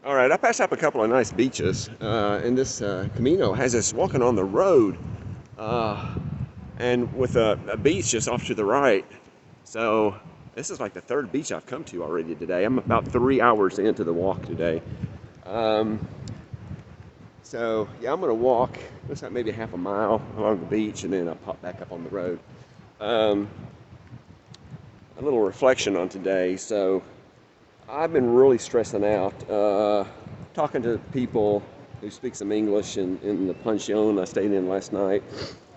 All right, I passed up a couple of nice beaches, and this Camino has us walking on the road, uh, and with a beach just off to the right. So this is like the third beach I've come to already today. I'm about 3 hours into the walk today. Um, so yeah, I'm gonna walk. Looks like maybe half a mile along the beach, and then I'll pop back up on the road. Um, a little reflection on today. So I've been really stressing out, talking to people who speak some English in the pension I stayed in last night.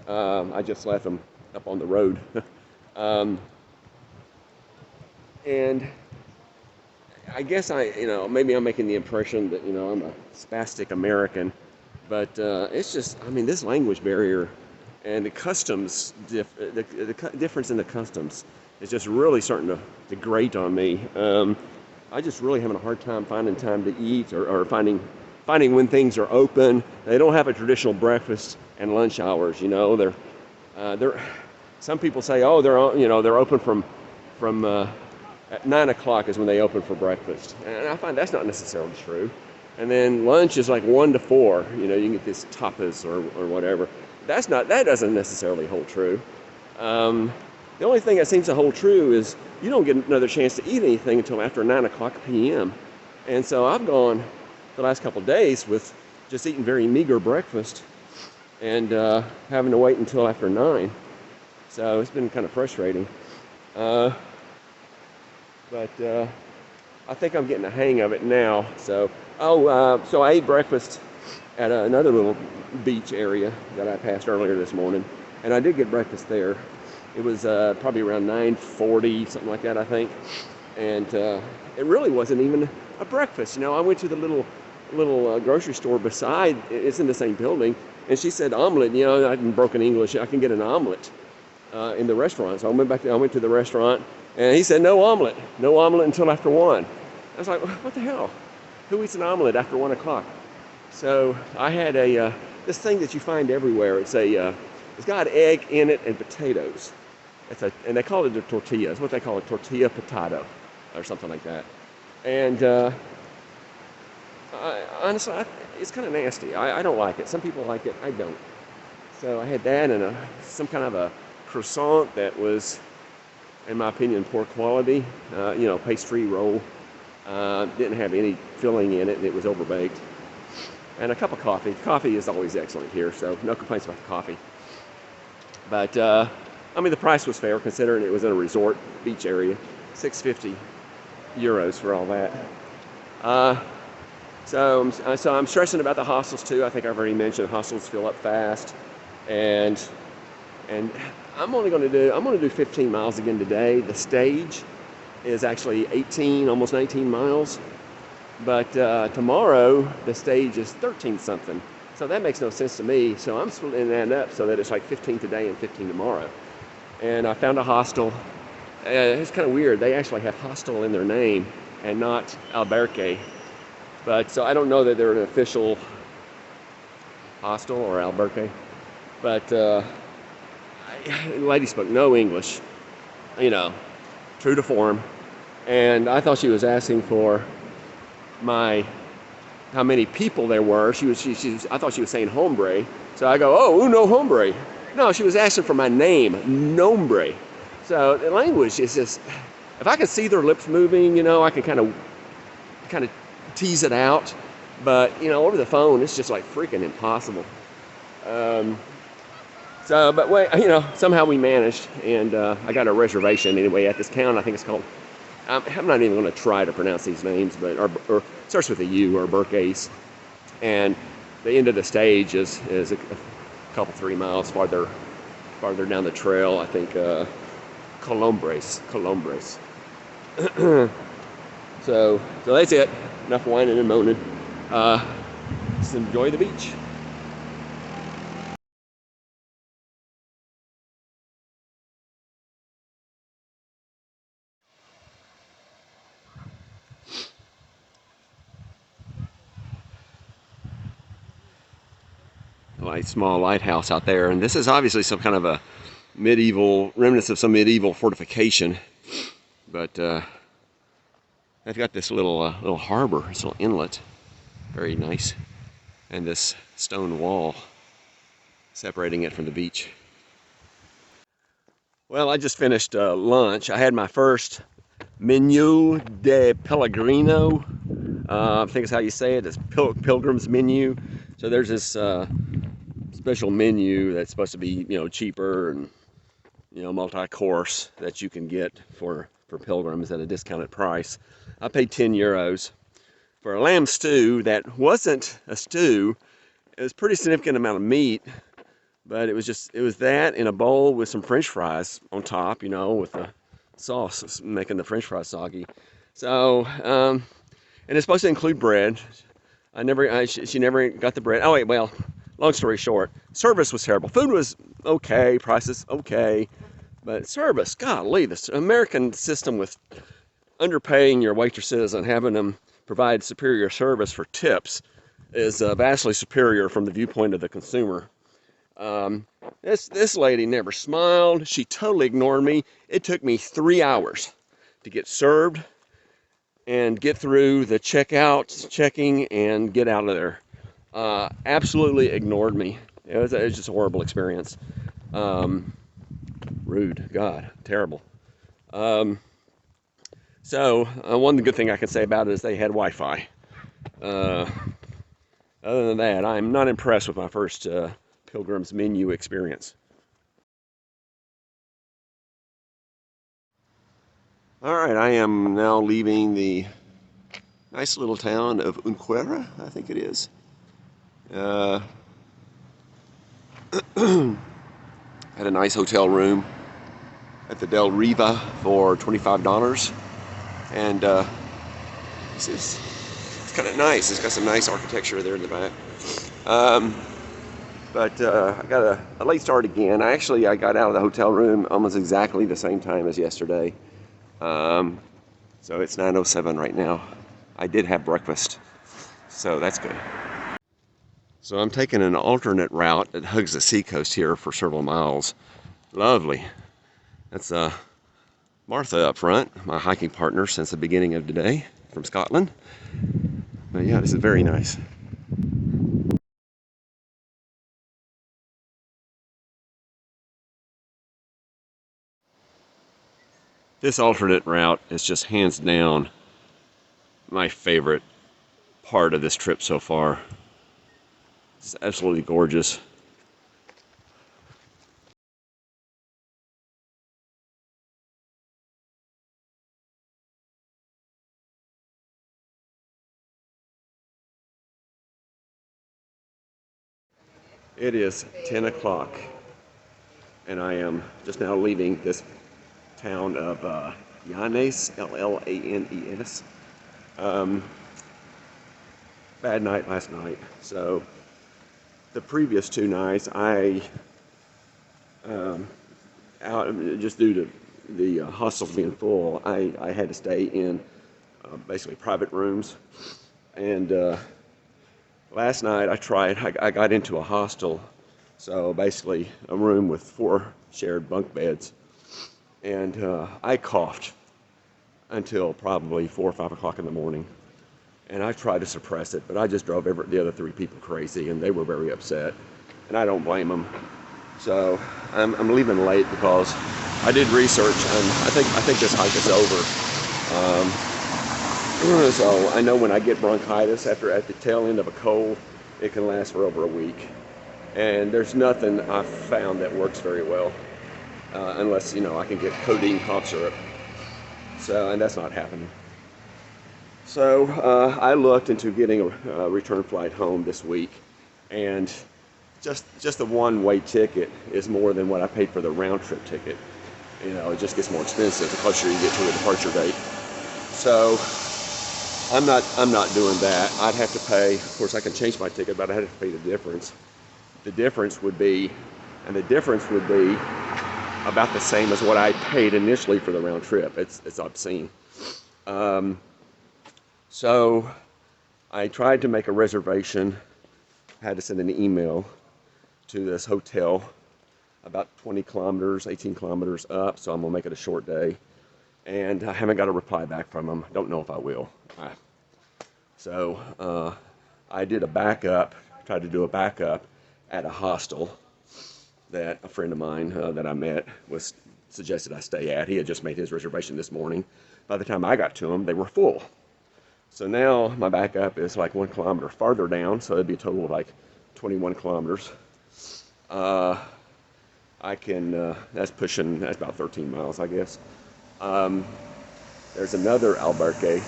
I just left them up on the road. um, and I guess maybe I'm making the impression that, I'm a spastic American, but it's just, I mean, this language barrier and the customs, difference in the customs is just really starting to grate on me. I just really having a hard time finding time to eat or finding when things are open. They don't have a traditional breakfast and lunch hours. They're some people say, oh, they're open from at 9 o'clock is when they open for breakfast, and I find that's not necessarily true. And then lunch is like 1 to 4. You can get this tapas or whatever. That doesn't necessarily hold true. The only thing that seems to hold true is you don't get another chance to eat anything until after 9 o'clock p.m. And so I've gone the last couple of days with just eating very meager breakfast and having to wait until after 9. So it's been kind of frustrating. But I think I'm getting the hang of it now. So I ate breakfast at another little beach area that I passed earlier this morning, and I did get breakfast there. It was probably around 9:40, something like that, I think. And it really wasn't even a breakfast. I went to the little grocery store beside. It's in the same building, and she said omelet. In broken English, I can get an omelet in the restaurant. So I went to the restaurant, and he said no omelet until after 1. I was like, what the hell? Who eats an omelet after 1 o'clock? So I had this thing that you find everywhere. It's got egg in it and potatoes. And they call it a tortilla. It's what they call a tortilla potato, or something like that. And honestly, it's kind of nasty. I don't like it. Some people like it. I don't. So I had that and some kind of a croissant that was, in my opinion, poor quality. Pastry roll. Didn't have any filling in it, and it was overbaked. And a cup of coffee. Coffee is always excellent here, so no complaints about the coffee. But the price was fair considering it was in a resort beach area. €650 for all that. So I'm stressing about the hostels too. I think I've already mentioned hostels fill up fast, and I'm going to do 15 miles again today. The stage is actually 18, almost 19 miles. But tomorrow, the stage is 13 something. So that makes no sense to me. So I'm splitting that up so that it's like 15 today and 15 tomorrow. And I found a hostel. It's kind of weird. They actually have hostel in their name and not albergue. But so I don't know that they're an official hostel or albergue. But the lady spoke no English, true to form. And I thought she was asking for how many people there were. I thought she was saying hombre. So I go, oh, uno hombre. No, she was asking for my name, nombre. So the language is just, if I can see their lips moving, I can kind of tease it out. But, over the phone, it's just like freaking impossible. Somehow we managed, and I got a reservation anyway at this town. I think it's called, I'm not even going to try to pronounce these names, but or starts with a U, or Burkes. And the end of the stage is a couple 3 miles farther down the trail. I think Colombres. So that's it. Enough whining and moaning. Just enjoy the beach. A small lighthouse out there, and this is obviously some kind of a remnants of some medieval fortification. But they've got this little harbor, this little inlet, Very nice. And this stone wall separating it from the beach. Well, I just finished lunch. I had my first menu de Pellegrino. I think it's how you say it. It's Pilgrim's menu. So there's this special menu that's supposed to be, cheaper and, multi-course that you can get for pilgrims at a discounted price. I paid 10 euros for a lamb stew that wasn't a stew. It was a pretty significant amount of meat, but it was that in a bowl with some French fries on top, with the sauce making the French fries soggy. So, and it's supposed to include bread. She never got the bread. Oh wait, well, long story short, service was terrible. Food was okay, prices okay, but service, golly, this American system with underpaying your waitresses and having them provide superior service for tips is vastly superior from the viewpoint of the consumer. This lady never smiled. She totally ignored me. It took me 3 hours to get served and get through the checkout, checking, and get out of there. Absolutely ignored me. It was just a horrible experience. Rude. God, terrible. So one good thing I can say about it is they had Wi-Fi. Other than that, I'm not impressed with my first Pilgrim's menu experience. All right, I am now leaving the nice little town of Unquera, I think it is. Had a nice hotel room at the Del Riva for $25, and it's kind of nice. It's got some nice architecture there in the back. But I got a late start again. I got out of the hotel room almost exactly the same time as yesterday. So it's 9:07 right now. I did have breakfast, so that's good. So I'm taking an alternate route that hugs the seacoast here for several miles. Lovely. That's Martha up front, my hiking partner since the beginning of the day from Scotland. But yeah, this is very nice. This alternate route is just hands down my favorite part of this trip so far. It's absolutely gorgeous. It is 10 o'clock, and I am just now leaving this town of Llanes, Llanes. Bad night last night. So the previous 2 nights, out just due to the hostels being full, I had to stay in basically private rooms. And last night I got into a hostel, so basically a room with 4 shared bunk beds, and I coughed until probably 4 or 5 o'clock in the morning. And I tried to suppress it, but I just drove the other 3 people crazy, and they were very upset, and I don't blame them. So I'm leaving late because I did research, and I think this hike is over. So I know when I get bronchitis at the tail end of a cold, it can last for over a week, and there's nothing I've found that works very well unless I can get codeine cough syrup. So, and that's not happening. So I looked into getting a return flight home this week, and just the one-way ticket is more than what I paid for the round-trip ticket. It just gets more expensive the closer you get to the departure date. So I'm not doing that. I'd have to pay. Of course, I can change my ticket, but I'd have to pay the difference. The difference would be about the same as what I paid initially for the round trip. It's obscene. So I tried to make a reservation. I had to send an email to this hotel about 20 kilometers, 18 kilometers up, so I'm going to make it a short day. And I haven't got a reply back from them. Don't know if I will. So I did a backup, tried to do a backup at a hostel that a friend of mine that I met was suggested I stay at. He had just made his reservation this morning. By the time I got to him, they were full. So now my backup is like 1 kilometer farther down, so it'd be a total of like 21 kilometers. I can, that's about 13 miles, I guess. There's another albergue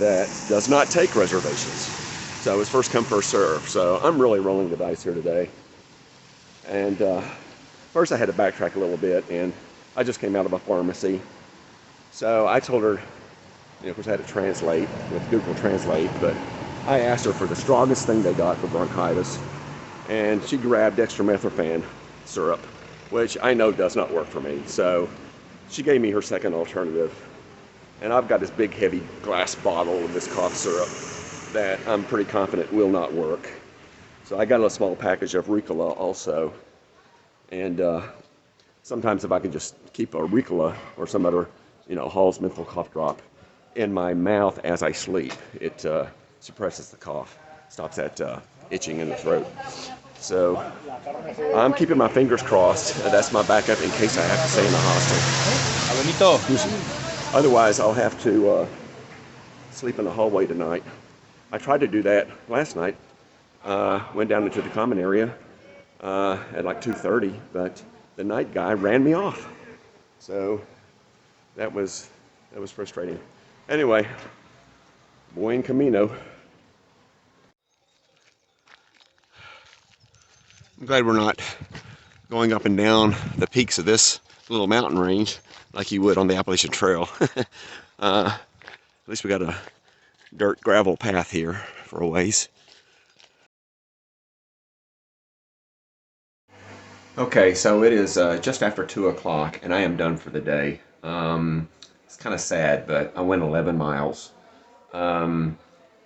that does not take reservations. So it's first come, first serve. So I'm really rolling the dice here today. And first I had to backtrack a little bit, and I just came out of a pharmacy. So I told her, of course I had to translate with Google Translate, but I asked her for the strongest thing they got for bronchitis, and she grabbed dextromethorphan syrup, which I know does not work for me. So she gave me her second alternative, and I've got this big heavy glass bottle of this cough syrup that I'm pretty confident will not work. So I got a small package of Ricola also, and sometimes if I can just keep a Ricola or some other, Hall's menthol cough drop in my mouth as I sleep, it suppresses the cough, stops that itching in the throat. So I'm keeping my fingers crossed. That's my backup in case I have to stay in the hostel. Otherwise, I'll have to sleep in the hallway tonight. I tried to do that last night. Went down into the common area at like 2:30, but the night guy ran me off. So that was frustrating. Anyway, buen camino. I'm glad we're not going up and down the peaks of this little mountain range like you would on the Appalachian Trail. At least we got a dirt gravel path here for a ways. Okay, so it is just after 2 o'clock, and I am done for the day. It's kind of sad, but I went 11 miles.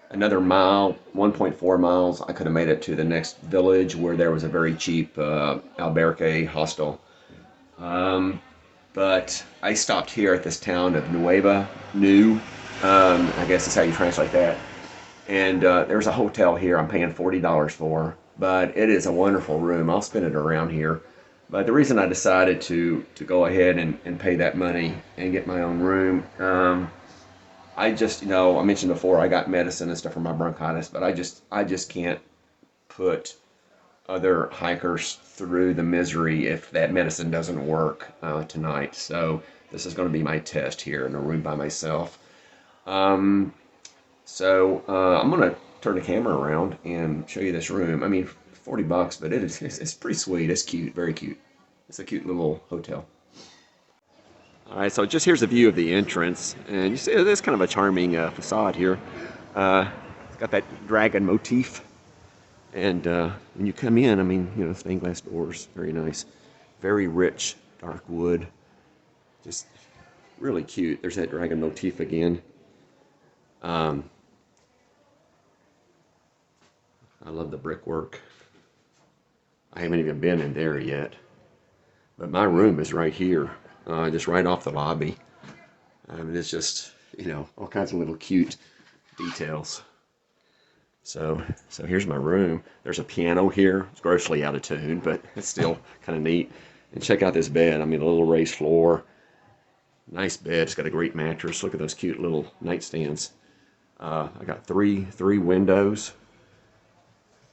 Another mile, 1.4 miles, I could have made it to the next village where there was a very cheap albergue hostel. But I stopped here at this town of Nueva, I guess is how you translate that. And there's a hotel here I'm paying $40 for, but it is a wonderful room. I'll spend it around here. But the reason I decided to go ahead and pay that money and get my own room, I just, I mentioned before I got medicine and stuff for my bronchitis, but I just can't put other hikers through the misery if that medicine doesn't work tonight. So this is going to be my test here in a room by myself. I'm going to turn the camera around and show you this room. I mean, $40, but it's pretty sweet. It's cute, very cute. It's a cute little hotel. All right, so just here's a view of the entrance, and you see there's kind of a charming facade here. It's got that dragon motif, and when you come in, I mean, stained glass doors, very nice, very rich, dark wood, just really cute. There's that dragon motif again. I love the brickwork. I haven't even been in there yet, but my room is right here. Just right off the lobby. It's just, all kinds of little cute details. So here's my room. There's a piano here. It's grossly out of tune, but it's still kind of neat. And check out this bed. I mean, a little raised floor. Nice bed. It's got a great mattress. Look at those cute little nightstands. I got three windows.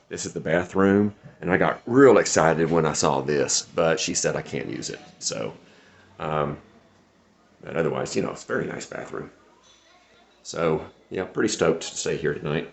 This is the bathroom. And I got real excited when I saw this, but she said I can't use it. So, but otherwise, it's a very nice bathroom. So, yeah, pretty stoked to stay here tonight.